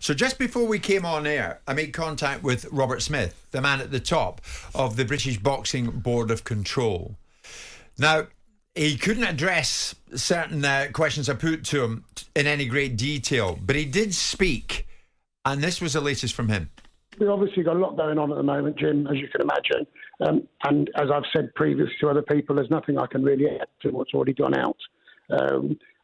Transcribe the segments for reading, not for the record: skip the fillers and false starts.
So just before we came on air, I made contact with Robert Smith, the man at the top of the British Boxing Board of Control. Now, he couldn't address certain questions I put to him in any great detail, but he did speak, and this was the latest from him. We've obviously got a lot going on at the moment, Jim, as you can imagine. And as I've said previously to other people, there's nothing I can really add to what's already gone out.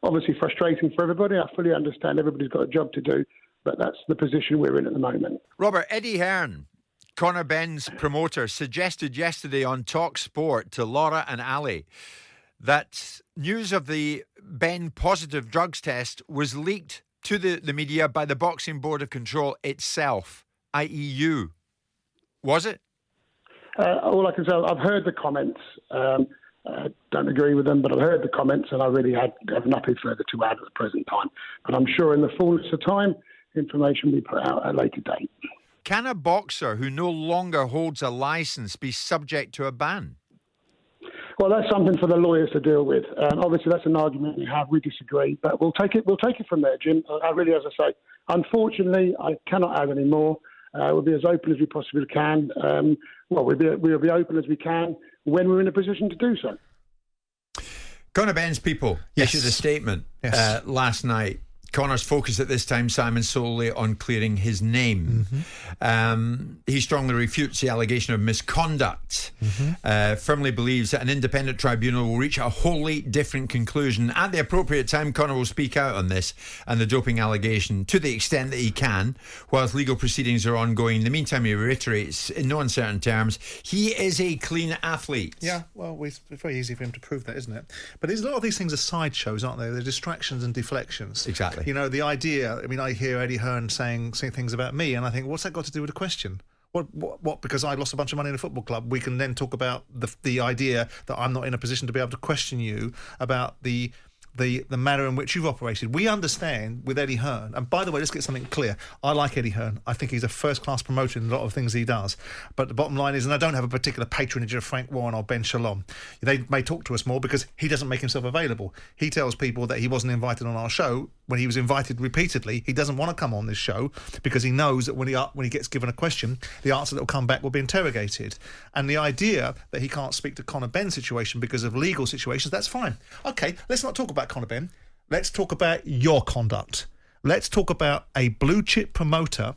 Obviously frustrating for everybody. I fully understand everybody's got a job to do, but that's the position we're in at the moment. Robert, Eddie Hearn, Conor Benn's promoter, suggested yesterday on talkSPORT to Laura and Ali that news of the Benn positive drugs test was leaked to the media by the Boxing Board of Control itself, i.e. you. Was it? All I can say, I've heard the comments. I don't agree with them, but I've heard the comments, and I really have nothing further to add at the present time. But I'm sure in the fullness of time, information will be put out at a later date. Can a boxer who no longer holds a licence be subject to a ban? Well, that's something for the lawyers to deal with. Obviously, that's an argument we have. We disagree, but we'll take it from there, Jim. I really, as I say, unfortunately, I cannot add any more. We'll be as open as we possibly can. We'll be open as we can when we're in a position to do so. Conor Benn's people issued a statement last night. Conor's focused at this time, Simon, solely on clearing his name. He strongly refutes the allegation of misconduct, firmly believes that an independent tribunal will reach a wholly different conclusion. At the appropriate time, Conor will speak out on this and the doping allegation to the extent that he can, whilst legal proceedings are ongoing. In the meantime, he reiterates, in no uncertain terms, he is a clean athlete. Yeah, well, it's very easy for him to prove that, isn't it? But a lot of these things are sideshows, aren't they? They're distractions and deflections. Exactly. You know, the idea, I mean, I hear Eddie Hearn saying things about me, and I think, what's that got to do with a question? What? Because I lost a bunch of money in a football club, we can then talk about the idea that I'm not in a position to be able to question you about the manner in which you've operated. We understand with Eddie Hearn, and by the way, let's get something clear. I like Eddie Hearn. I think he's a first-class promoter in a lot of things he does. But the bottom line is, and I don't have a particular patronage of Frank Warren or Ben Shalom. They may talk to us more because he doesn't make himself available. He tells people that he wasn't invited on our show when he was invited repeatedly. He doesn't want to come on this show because he knows that when he gets given a question, the answer that will come back will be interrogated. And the idea that he can't speak to Conor Benn's situation because of legal situations, that's fine. Okay, let's not talk about Conor Benn. Let's talk about your conduct. Let's talk about a blue chip promoter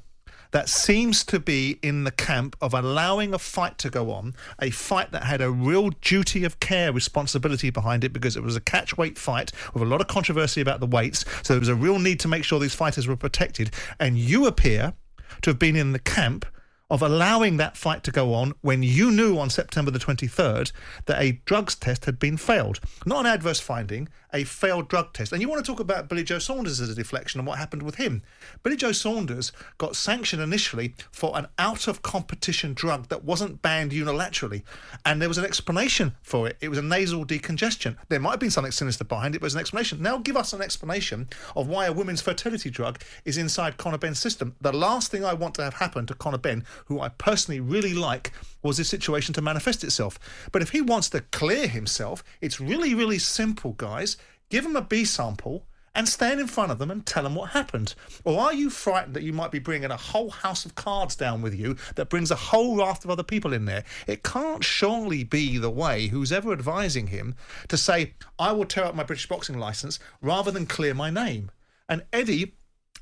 that seems to be in the camp of allowing a fight to go on, a fight that had a real duty of care responsibility behind it because it was a catch weight fight with a lot of controversy about the weights, so there was a real need to make sure these fighters were protected, and you appear to have been in the camp of allowing that fight to go on when you knew on September the 23rd that a drugs test had been failed. Not an adverse finding, a failed drug test. And you want to talk about Billy Joe Saunders as a deflection and what happened with him. Billy Joe Saunders got sanctioned initially for an out-of-competition drug that wasn't banned unilaterally. And there was an explanation for it. It was a nasal decongestion. There might have been something sinister behind it, but it was an explanation. Now give us an explanation of why a women's fertility drug is inside Conor Benn's system. The last thing I want to have happen to Conor Benn, who I personally really like, was this situation to manifest itself. But if he wants to clear himself, it's really, really simple, guys. Give him a B sample and stand in front of them and tell them what happened. Or are you frightened that you might be bringing a whole house of cards down with you that brings a whole raft of other people in there? It can't surely be the way, who's ever advising him, to say, I will tear up my British boxing licence rather than clear my name. And Eddie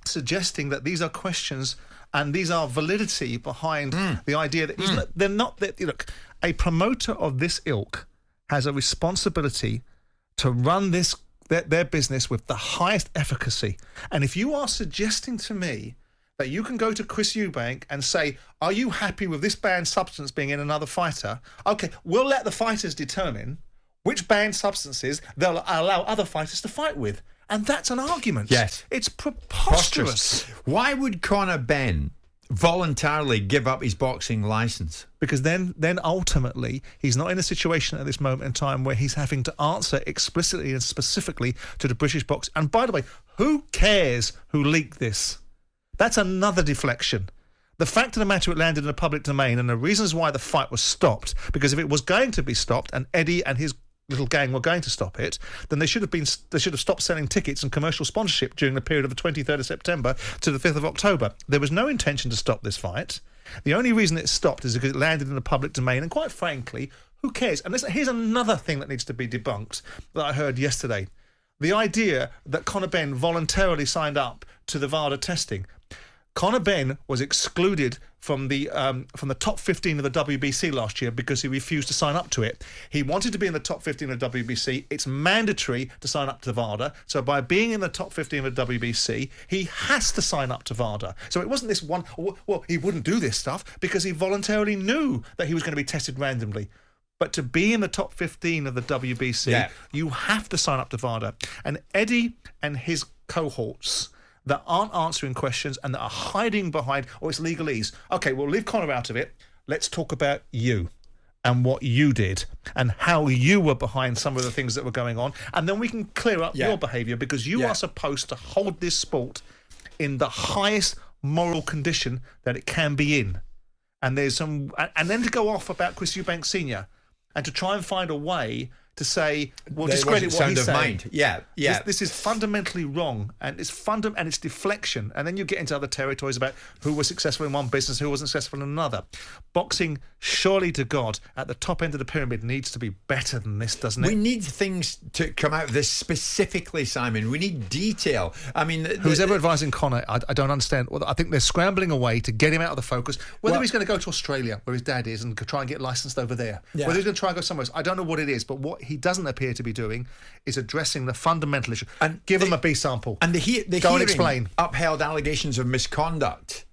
suggesting that these are questions and these are validity behind the idea that they're not... Look, a promoter of this ilk has a responsibility to run their business with the highest efficacy. And if you are suggesting to me that you can go to Chris Eubank and say, are you happy with this banned substance being in another fighter? Okay, we'll let the fighters determine which banned substances they'll allow other fighters to fight with. And that's an argument. Yes. It's preposterous. Why would Conor Benn voluntarily give up his boxing licence? Because then ultimately he's not in a situation at this moment in time where he's having to answer explicitly and specifically to the British box. And by the way, who cares who leaked this? That's another deflection. The fact of the matter, it landed in the public domain, and the reasons why the fight was stopped, because if it was going to be stopped and Eddie and his little gang were going to stop it, then they should have stopped selling tickets and commercial sponsorship during the period of the 23rd of September to the 5th of October. There was no intention to stop this fight. The only reason it stopped is because it landed in the public domain, and quite frankly, who cares? And here's another thing that needs to be debunked that I heard yesterday. The idea that Conor Benn voluntarily signed up to the VADA testing. Conor Benn was excluded from the top 15 of the WBC last year because he refused to sign up to it. He wanted to be in the top 15 of WBC. It's mandatory to sign up to VADA. So by being in the top 15 of WBC, he has to sign up to VADA. So it wasn't this one, well, he wouldn't do this stuff because he voluntarily knew that he was going to be tested randomly. But to be in the top 15 of the WBC, you have to sign up to VADA. And Eddie and his cohorts that aren't answering questions and that are hiding behind, it's legalese. Okay, we'll leave Conor out of it. Let's talk about you and what you did and how you were behind some of the things that were going on. And then we can clear up your behaviour, because you are supposed to hold this sport in the highest moral condition that it can be in. And then to go off about Chris Eubank Sr. and to try and find a way to say, well, discredit what he's saying. This is fundamentally wrong, and it's deflection. And then you get into other territories about who was successful in one business, who wasn't successful in another. Boxing, surely to God, at the top end of the pyramid needs to be better than this, doesn't it? We need things to come out of this specifically, Simon. We need detail. I mean, who's ever advising Conor, I don't understand. I think they're scrambling a way to get him out of the focus. Whether he's going to go to Australia, where his dad is, and try and get licensed over there. Whether he's going to try and go somewhere else. I don't know what it is, but what he doesn't appear to be doing is addressing the fundamental issue. And give him a B sample. And the go and explain. Upheld allegations of misconduct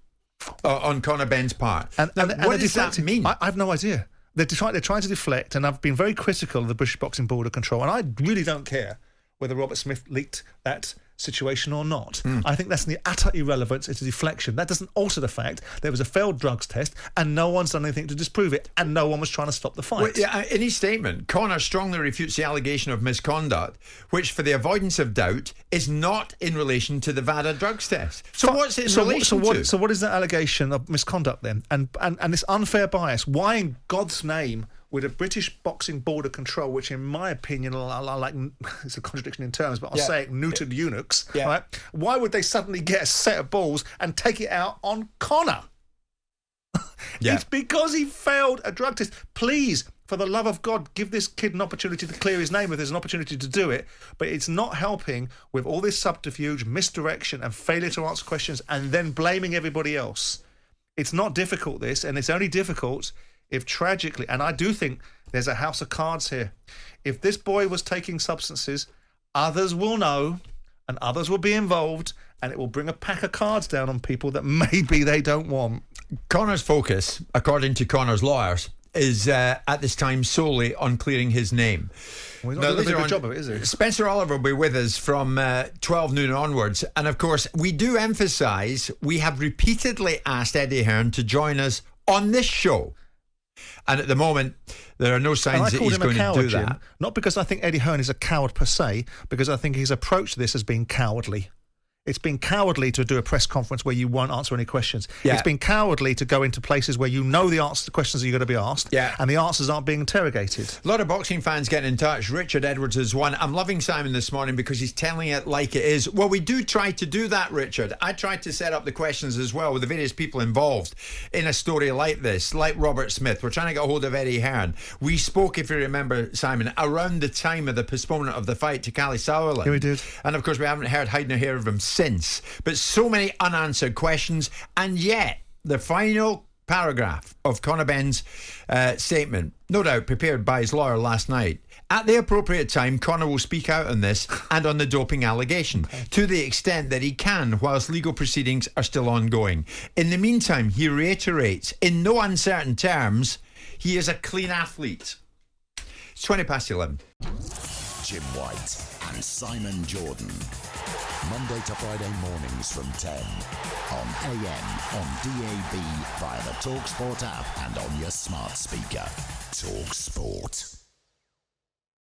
on Conor Benn's part. And what does that mean? I have no idea. They're trying to deflect, and I've been very critical of the British Boxing Board of Control, and I really don't care whether Robert Smith leaked that situation or not. I think that's the utter irrelevance. It's a deflection. That doesn't alter the fact there was a failed drugs test and no one's done anything to disprove it, and no one was trying to stop the fight. In his statement, Conor strongly refutes the allegation of misconduct, which, for the avoidance of doubt, is not in relation to the VADA drugs test. So what's it in relation to? So what is that allegation of misconduct then? And this unfair bias? Why in God's name would a British Boxing Board of Control, which in my opinion are like, it's a contradiction in terms, but I'll say it, neutered eunuchs, right? Why would they suddenly get a set of balls and take it out on Conor? It's because he failed a drug test. Please, for the love of God, give this kid an opportunity to clear his name if there's an opportunity to do it. But it's not helping with all this subterfuge, misdirection and failure to answer questions and then blaming everybody else. It's not difficult, this, and it's only difficult if tragically, and I do think there's a house of cards here. If this boy was taking substances, others will know and others will be involved, and it will bring a pack of cards down on people that maybe they don't want. Conor's focus, according to Conor's lawyers, is at this time solely on clearing his name. Well, he's not doing a very good job of it, is he? Spencer Oliver will be with us from 12 noon onwards. And of course, we do emphasise, we have repeatedly asked Eddie Hearn to join us on this show. And at the moment, there are no signs that he's going to do that. Not because I think Eddie Hearn is a coward per se, because I think his approach to this has been cowardly. It's been cowardly to do a press conference where you won't answer any questions. It's been cowardly to go into places where you know the answer to questions that you're going to be asked, and the answers aren't being interrogated. A lot of boxing fans getting in touch. Richard Edwards is one. I'm loving Simon this morning because he's telling it like it is. Well, we do try to do that, Richard. I tried to set up the questions as well with the various people involved in a story like this, like Robert Smith. We're trying to get hold of Eddie Hearn. We spoke, if you remember, Simon, around the time of the postponement of the fight to Cali Sauerland. Yeah, we did. And of course, we haven't heard hide nor hair of him since. But so many unanswered questions, and yet the final paragraph of Conor Benn's statement, no doubt prepared by his lawyer last night. At the appropriate time, Conor will speak out on this and on the doping allegation to the extent that he can, whilst legal proceedings are still ongoing. In the meantime, he reiterates, in no uncertain terms, he is a clean athlete. It's 11:20. Jim White and Simon Jordan. Monday to Friday mornings from 10 on AM, on DAB, via the talkSPORT app and on your smart speaker. talkSPORT.